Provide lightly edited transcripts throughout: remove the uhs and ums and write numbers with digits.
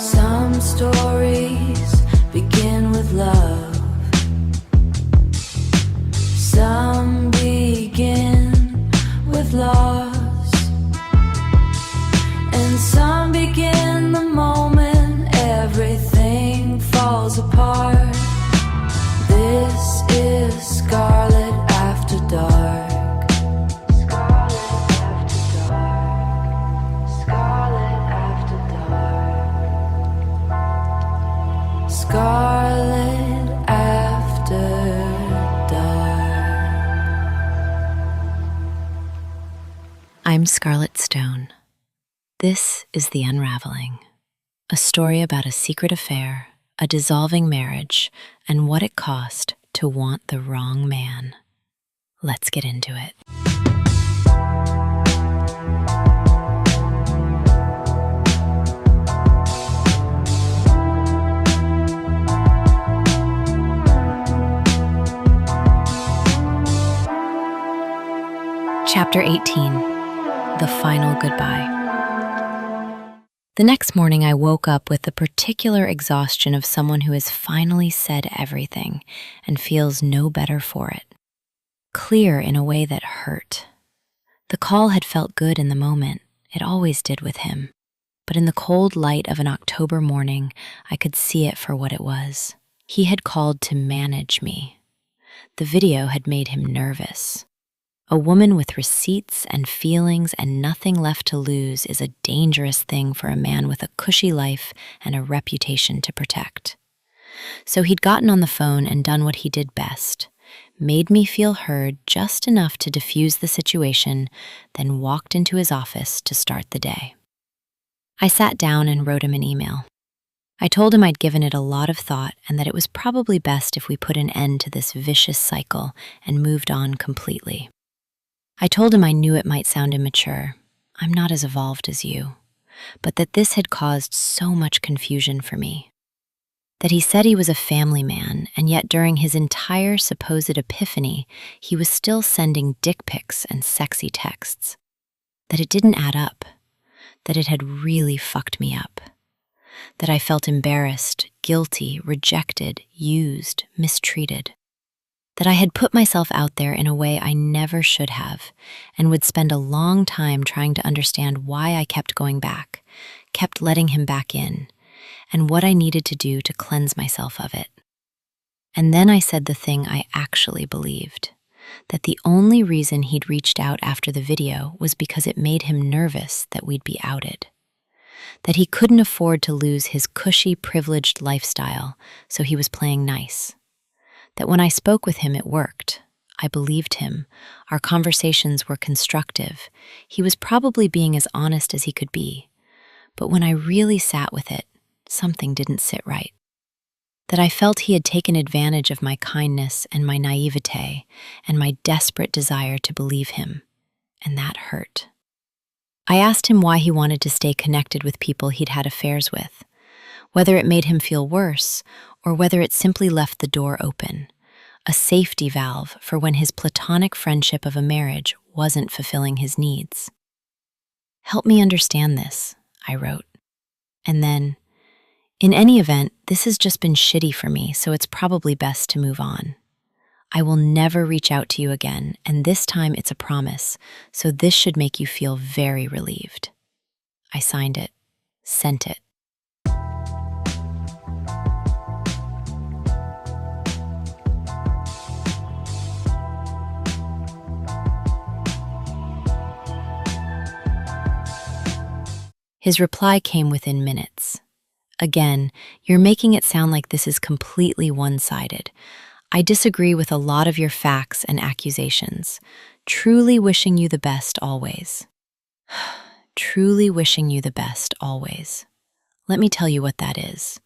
Some stories begin with love. Some begin with loss. And some begin the moment everything falls apart. This is Scarlett After Dark. Scarlett After Dark. I'm Scarlett Stone. This is The Unraveling, a story about a secret affair, a dissolving marriage, and what it cost to want the wrong man. Let's get into it. Chapter 18, The Final Goodbye. The next morning, I woke up with the particular exhaustion of someone who has finally said everything and feels no better for it. Clear in a way that hurt. The call had felt good in the moment. It always did with him. But in the cold light of an October morning, I could see it for what it was. He had called to manage me. The video had made him nervous. A woman with receipts and feelings and nothing left to lose is a dangerous thing for a man with a cushy life and a reputation to protect. So he'd gotten on the phone and done what he did best, made me feel heard just enough to diffuse the situation, then walked into his office to start the day. I sat down and wrote him an email. I told him I'd given it a lot of thought and that it was probably best if we put an end to this vicious cycle and moved on completely. I told him I knew it might sound immature, I'm not as evolved as you, but that this had caused so much confusion for me. That he said he was a family man, and yet during his entire supposed epiphany, he was still sending dick pics and sexy texts. That it didn't add up, that it had really fucked me up. That I felt embarrassed, guilty, rejected, used, mistreated. That I had put myself out there in a way I never should have, and would spend a long time trying to understand why I kept going back, kept letting him back in, and what I needed to do to cleanse myself of it. And then I said the thing I actually believed, that the only reason he'd reached out after the video was because it made him nervous that we'd be outed. That he couldn't afford to lose his cushy, privileged lifestyle, so he was playing nice. That when I spoke with him, it worked. I believed him. Our conversations were constructive. He was probably being as honest as he could be. But when I really sat with it, something didn't sit right. That I felt he had taken advantage of my kindness and my naivete and my desperate desire to believe him. And that hurt. I asked him why he wanted to stay connected with people he'd had affairs with, whether it made him feel worse or whether it simply left the door open, a safety valve for when his platonic friendship of a marriage wasn't fulfilling his needs. Help me understand this, I wrote. And then, in any event, this has just been shitty for me, so it's probably best to move on. I will never reach out to you again, and this time it's a promise, so this should make you feel very relieved. I signed it, sent it. His reply came within minutes. Again, you're making it sound like this is completely one-sided. I disagree with a lot of your facts and accusations. Truly wishing you the best always. Truly wishing you the best always. Let me tell you what that is.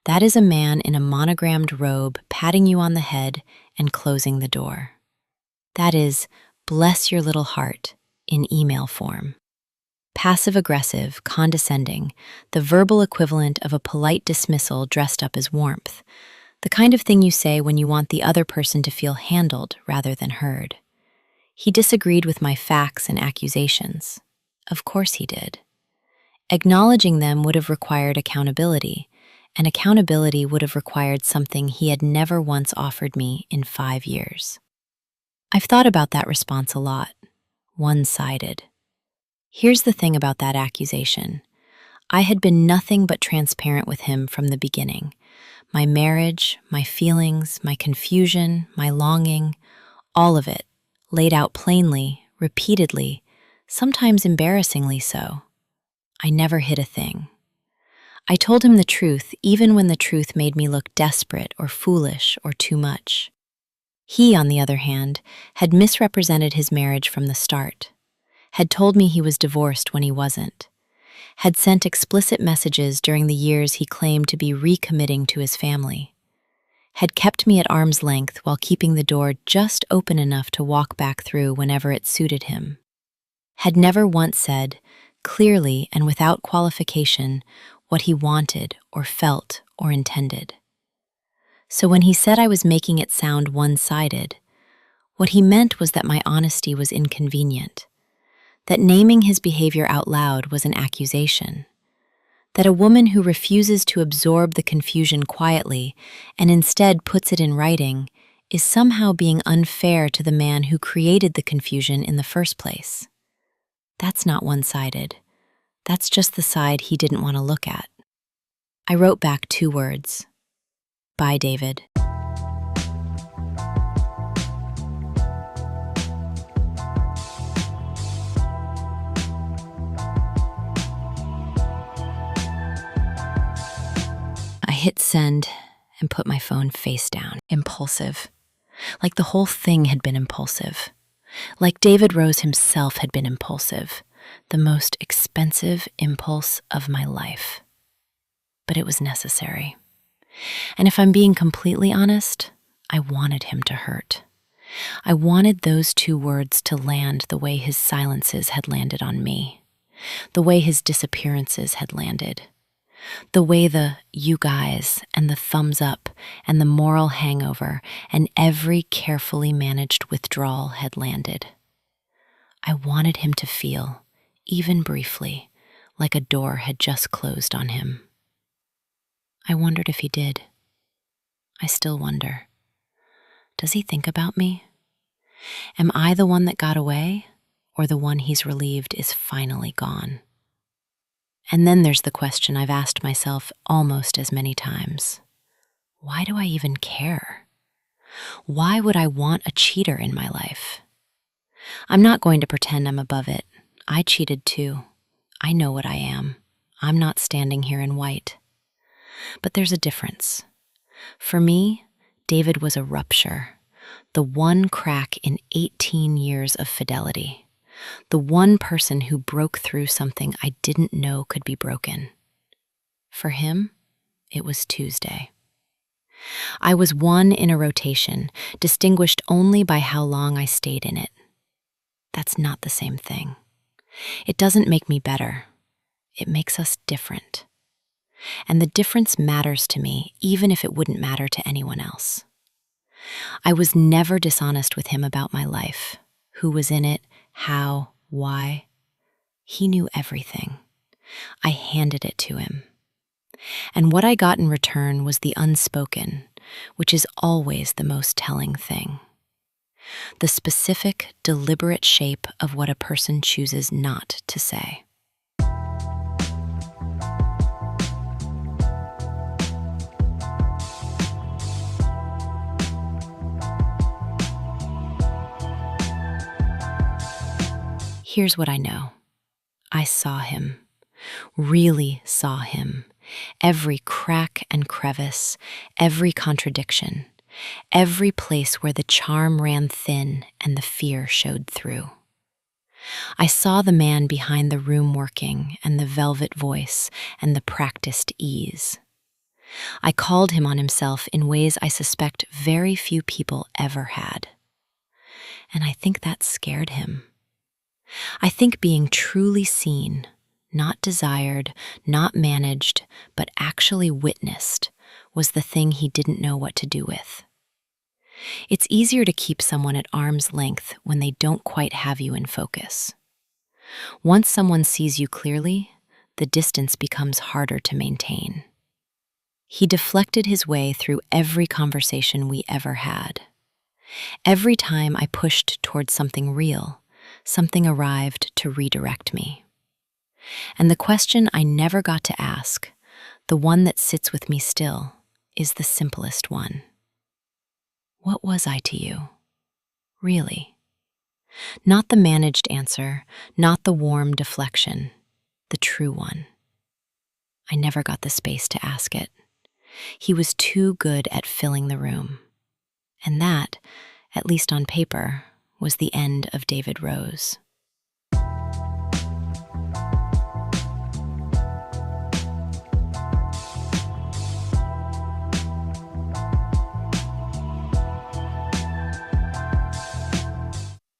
That is a man in a monogrammed robe patting you on the head and closing the door. That is, bless your little heart, in email form. Passive-aggressive, condescending, the verbal equivalent of a polite dismissal dressed up as warmth, the kind of thing you say when you want the other person to feel handled rather than heard. He disagreed with my facts and accusations. Of course he did. Acknowledging them would have required accountability, and accountability would have required something he had never once offered me in 5 years. I've thought about that response a lot. One-sided. Here's the thing about that accusation. I had been nothing but transparent with him from the beginning. My marriage, my feelings, my confusion, my longing, all of it, laid out plainly, repeatedly, sometimes embarrassingly so. I never hid a thing. I told him the truth even when the truth made me look desperate or foolish or too much. He, on the other hand, had misrepresented his marriage from the start, had told me he was divorced when he wasn't, had sent explicit messages during the years he claimed to be recommitting to his family, had kept me at arm's length while keeping the door just open enough to walk back through whenever it suited him, had never once said, clearly and without qualification, what he wanted or felt or intended. So when he said I was making it sound one-sided, what he meant was that my honesty was inconvenient, that naming his behavior out loud was an accusation, that a woman who refuses to absorb the confusion quietly and instead puts it in writing is somehow being unfair to the man who created the confusion in the first place. That's not one-sided. That's just the side he didn't want to look at. I wrote back 2 words. Bye, David. I hit send and put my phone face down. Impulsive. Like the whole thing had been impulsive. Like David Rose himself had been impulsive. The most expensive impulse of my life. But it was necessary. And if I'm being completely honest, I wanted him to hurt. I wanted those 2 words to land the way his silences had landed on me, the way his disappearances had landed, the way the "you guys" and the thumbs up and the moral hangover and every carefully managed withdrawal had landed. I wanted him to feel, even briefly, like a door had just closed on him. I wondered if he did. I still wonder. Does he think about me? Am I the one that got away, or the one he's relieved is finally gone? And then there's the question I've asked myself almost as many times. Why do I even care? Why would I want a cheater in my life? I'm not going to pretend I'm above it. I cheated too. I know what I am. I'm not standing here in white. But there's a difference. For me, David was a rupture, the one crack in 18 years of fidelity, the one person who broke through something I didn't know could be broken. For him, it was Tuesday. I was one in a rotation, distinguished only by how long I stayed in it. That's not the same thing. It doesn't make me better. It makes us different. And the difference matters to me, even if it wouldn't matter to anyone else. I was never dishonest with him about my life, who was in it, how, why. He knew everything. I handed it to him. And what I got in return was the unspoken, which is always the most telling thing. The specific, deliberate shape of what a person chooses not to say. Here's what I know. I saw him, really saw him, every crack and crevice, every contradiction, every place where the charm ran thin and the fear showed through. I saw the man behind the room working and the velvet voice and the practiced ease. I called him on himself in ways I suspect very few people ever had. And I think that scared him. I think being truly seen, not desired, not managed, but actually witnessed, was the thing he didn't know what to do with. It's easier to keep someone at arm's length when they don't quite have you in focus. Once someone sees you clearly, the distance becomes harder to maintain. He deflected his way through every conversation we ever had. Every time I pushed towards something real, something arrived to redirect me. And the question I never got to ask, the one that sits with me still, is the simplest one. What was I to you? Really? Not the managed answer, not the warm deflection, the true one. I never got the space to ask it. He was too good at filling the room. And that, at least on paper, was the end of David Rose.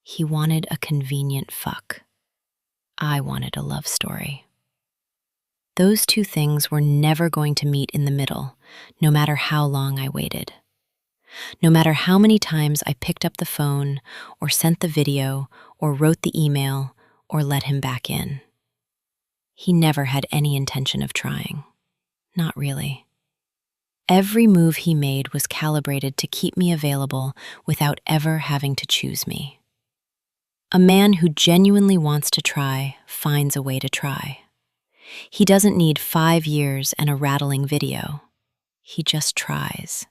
He wanted a convenient fuck. I wanted a love story. Those two things were never going to meet in the middle, no matter how long I waited. No matter how many times I picked up the phone, or sent the video, or wrote the email, or let him back in. He never had any intention of trying. Not really. Every move he made was calibrated to keep me available without ever having to choose me. A man who genuinely wants to try finds a way to try. He doesn't need 5 years and a rattling video. He just tries.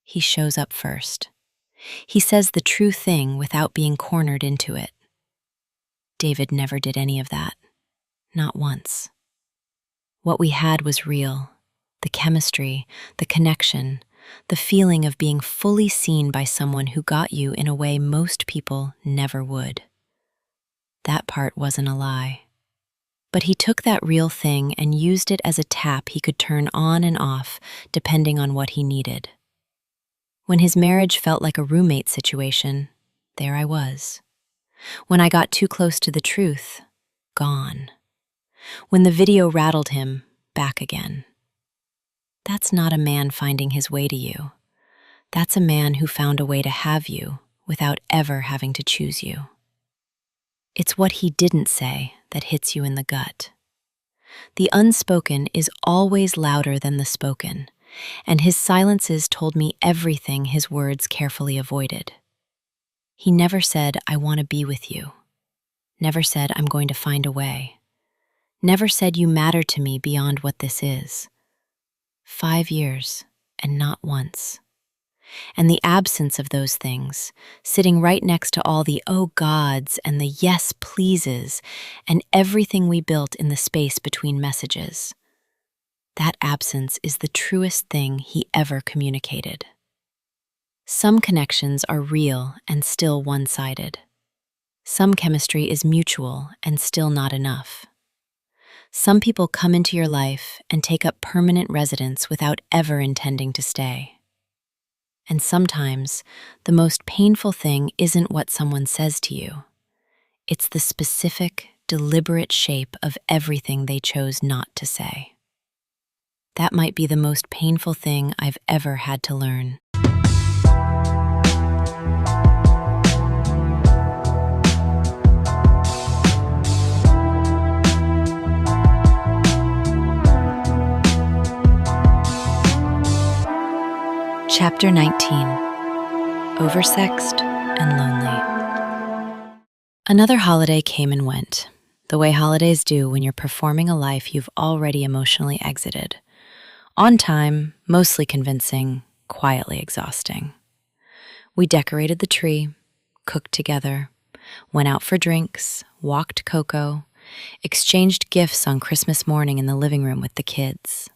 He shows up first. He says the true thing without being cornered into it. David never did any of that. Not once. What we had was real. The chemistry, the connection, the feeling of being fully seen by someone who got you in a way most people never would. That part wasn't a lie. But he took that real thing and used it as a tap he could turn on and off depending on what he needed. When his marriage felt like a roommate situation, there I was. When I got too close to the truth, gone. When the video rattled him, back again. That's not a man finding his way to you. That's a man who found a way to have you without ever having to choose you. It's what he didn't say that hits you in the gut. The unspoken is always louder than the spoken, and his silences told me everything his words carefully avoided. He never said, "I want to be with you." Never said, "I'm going to find a way." Never said, "You matter to me beyond what this is." 5 years, and not once. And the absence of those things, sitting right next to all the "oh gods" and the "yes pleases" and everything we built in the space between messages. That absence is the truest thing he ever communicated. Some connections are real and still one-sided. Some chemistry is mutual and still not enough. Some people come into your life and take up permanent residence without ever intending to stay. And sometimes, the most painful thing isn't what someone says to you. It's the specific, deliberate shape of everything they chose not to say. That might be the most painful thing I've ever had to learn. Chapter 19. Oversexed and Lonely. Another holiday came and went, the way holidays do when you're performing a life you've already emotionally exited. On time, mostly convincing, quietly exhausting. We decorated the tree, cooked together, went out for drinks, walked Coco, exchanged gifts on Christmas morning in the living room with the kids.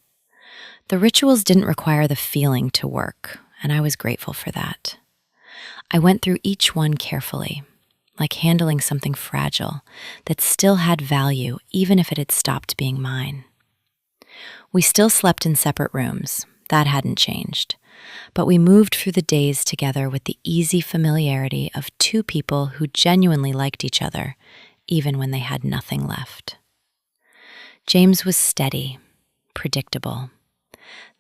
The rituals didn't require the feeling to work, and I was grateful for that. I went through each one carefully, like handling something fragile that still had value even if it had stopped being mine. We still slept in separate rooms, that hadn't changed, but we moved through the days together with the easy familiarity of two people who genuinely liked each other, even when they had nothing left. James was steady, predictable.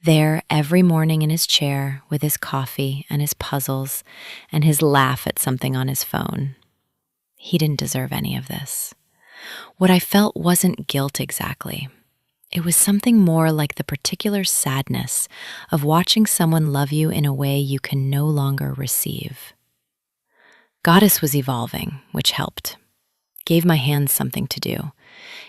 There every morning in his chair with his coffee and his puzzles and his laugh at something on his phone. He didn't deserve any of this. What I felt wasn't guilt exactly. It was something more like the particular sadness of watching someone love you in a way you can no longer receive. Goddess was evolving, which helped. Gave my hands something to do.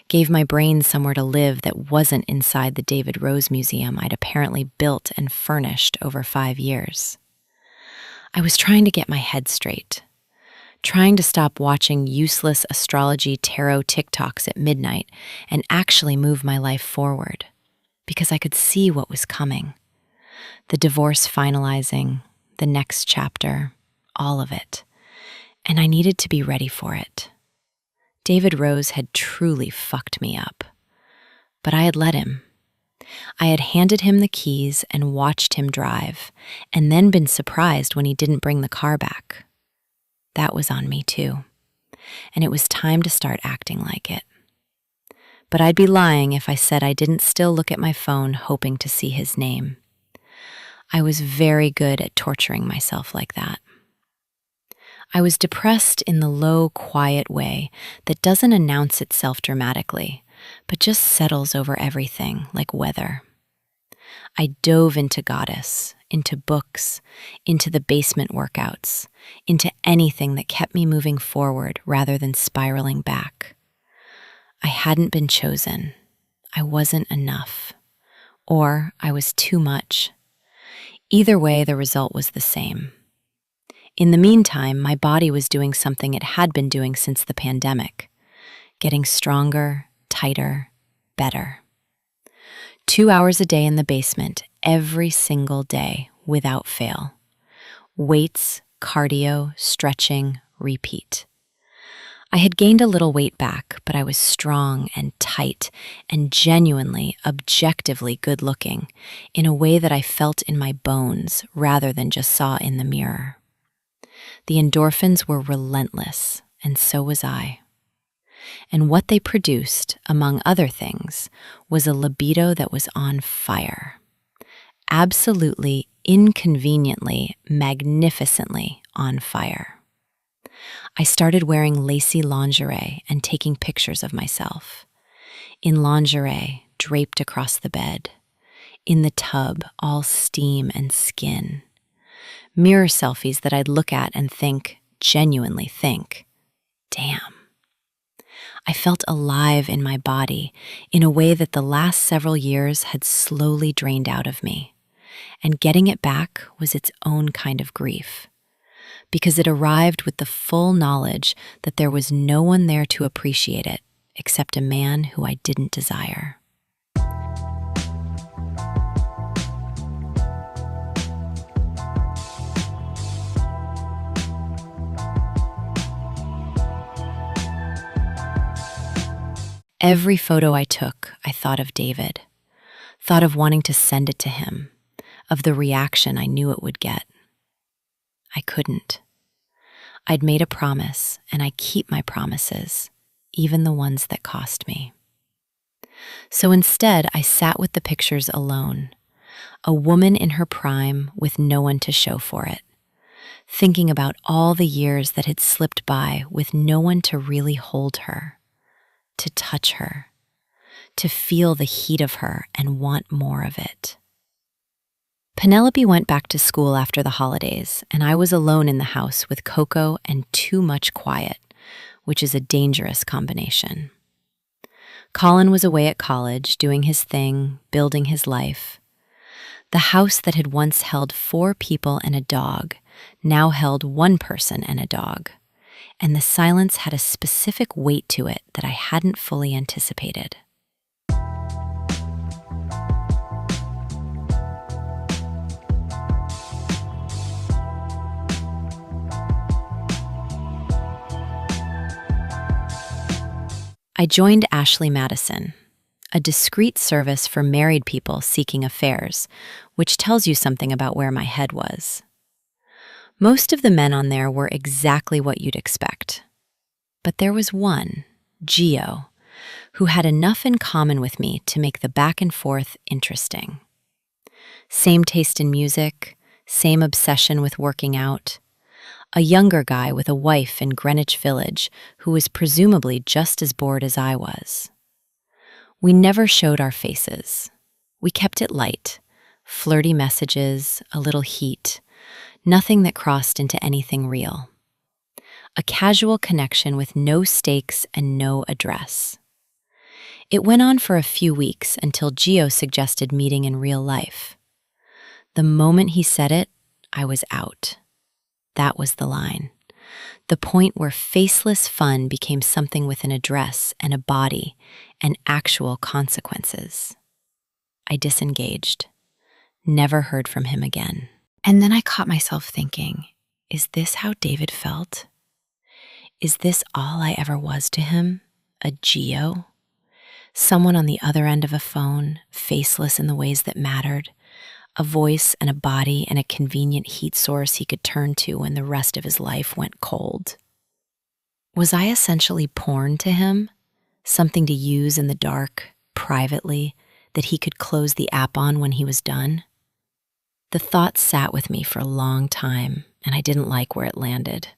Gave my brain somewhere to live that wasn't inside the David Rose Museum I'd apparently built and furnished over 5 years. I was trying to get my head straight. Trying to stop watching useless astrology tarot TikToks at midnight and actually move my life forward, because I could see what was coming. The divorce finalizing, the next chapter, all of it. And I needed to be ready for it. David Rose had truly fucked me up. But I had let him. I had handed him the keys and watched him drive, and then been surprised when he didn't bring the car back. That was on me too, and it was time to start acting like it. But I'd be lying if I said I didn't still look at my phone hoping to see his name. I was very good at torturing myself like that. I was depressed in the low, quiet way that doesn't announce itself dramatically, but just settles over everything like weather. I dove into Goddess, into books, into the basement workouts, into anything that kept me moving forward rather than spiraling back. I hadn't been chosen. I wasn't enough. Or I was too much. Either way, the result was the same. In the meantime, my body was doing something it had been doing since the pandemic, getting stronger, tighter, better. 2 hours a day in the basement, every single day, without fail. Weights, cardio, stretching, repeat. I had gained a little weight back, but I was strong and tight and genuinely, objectively good-looking in a way that I felt in my bones rather than just saw in the mirror. The endorphins were relentless, and so was I. And what they produced, among other things, was a libido that was on fire. Absolutely, inconveniently, magnificently on fire. I started wearing lacy lingerie and taking pictures of myself. In lingerie, draped across the bed. In the tub, all steam and skin. Mirror selfies that I'd look at and think, genuinely think, damn. I felt alive in my body in a way that the last several years had slowly drained out of me. And getting it back was its own kind of grief, because it arrived with the full knowledge that there was no one there to appreciate it except a man who I didn't desire. Every photo I took, I thought of David, thought of wanting to send it to him, of the reaction I knew it would get. I couldn't. I'd made a promise, and I keep my promises, even the ones that cost me. So instead, I sat with the pictures alone, a woman in her prime with no one to show for it, thinking about all the years that had slipped by with no one to really hold her. To touch her, to feel the heat of her and want more of it. Penelope went back to school after the holidays, and I was alone in the house with Coco and too much quiet, which is a dangerous combination. Colin was away at college, doing his thing, building his life. The house that had once held 4 people and a dog now held 1 person and a dog. And the silence had a specific weight to it that I hadn't fully anticipated. I joined Ashley Madison, a discreet service for married people seeking affairs, which tells you something about where my head was. Most of the men on there were exactly what you'd expect. But there was one, Gio, who had enough in common with me to make the back and forth interesting. Same taste in music, same obsession with working out. A younger guy with a wife in Greenwich Village who was presumably just as bored as I was. We never showed our faces. We kept it light, flirty messages, a little heat, nothing that crossed into anything real. A casual connection with no stakes and no address. It went on for a few weeks until Gio suggested meeting in real life. The moment he said it, I was out. That was the line. The point where faceless fun became something with an address and a body and actual consequences. I disengaged. Never heard from him again. And then I caught myself thinking, is this how David felt? Is this all I ever was to him? A Gio? Someone on the other end of a phone, faceless in the ways that mattered, a voice and a body and a convenient heat source he could turn to when the rest of his life went cold. Was I essentially porn to him? Something to use in the dark, privately, that he could close the app on when he was done? The thought sat with me for a long time, and I didn't like where it landed.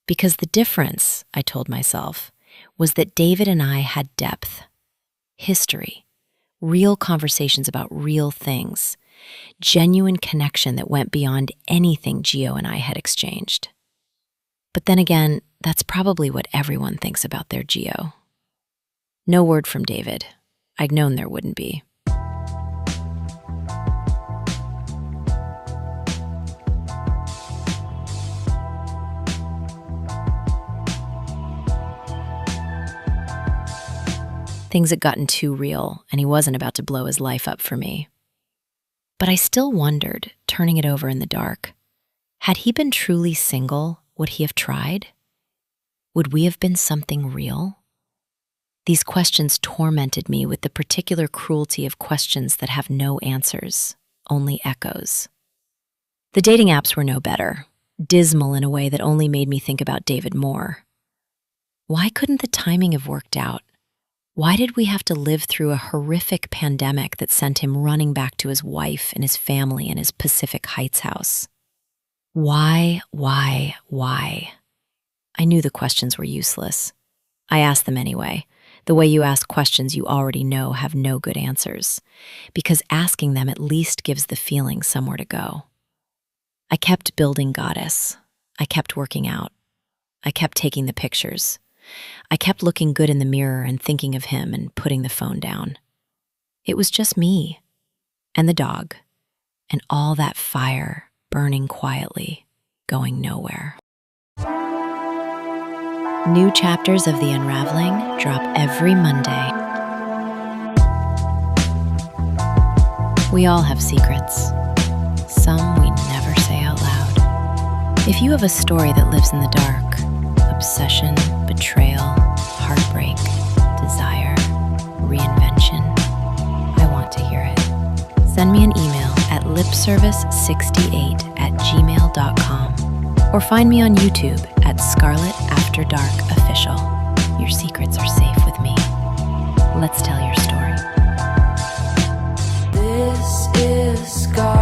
Because the difference, I told myself, was that David and I had depth, history, real conversations about real things, genuine connection that went beyond anything Gio and I had exchanged. But then again, that's probably what everyone thinks about their Gio. No word from David. I'd known there wouldn't be. Things had gotten too real, and he wasn't about to blow his life up for me. But I still wondered, turning it over in the dark, had he been truly single, would he have tried? Would we have been something real? These questions tormented me with the particular cruelty of questions that have no answers, only echoes. The dating apps were no better, dismal in a way that only made me think about David more. Why couldn't the timing have worked out? Why did we have to live through a horrific pandemic that sent him running back to his wife and his family in his Pacific Heights house? Why? I knew the questions were useless. I asked them anyway, the way you ask questions you already know have no good answers, because asking them at least gives the feeling somewhere to go. I kept building Goddess. I kept working out. I kept taking the pictures. I kept looking good in the mirror and thinking of him and putting the phone down. It was just me and the dog and all that fire burning quietly, going nowhere. New chapters of The Unraveling drop every Monday. We all have secrets. Some we never say out loud. If you have a story that lives in the dark, obsession, betrayal, heartbreak, desire, reinvention, I want to hear it. Send me an email at lipservice68@gmail.com or find me on YouTube at Scarlett After Dark Official. Your secrets are safe with me. Let's tell your story. This is Scarlett.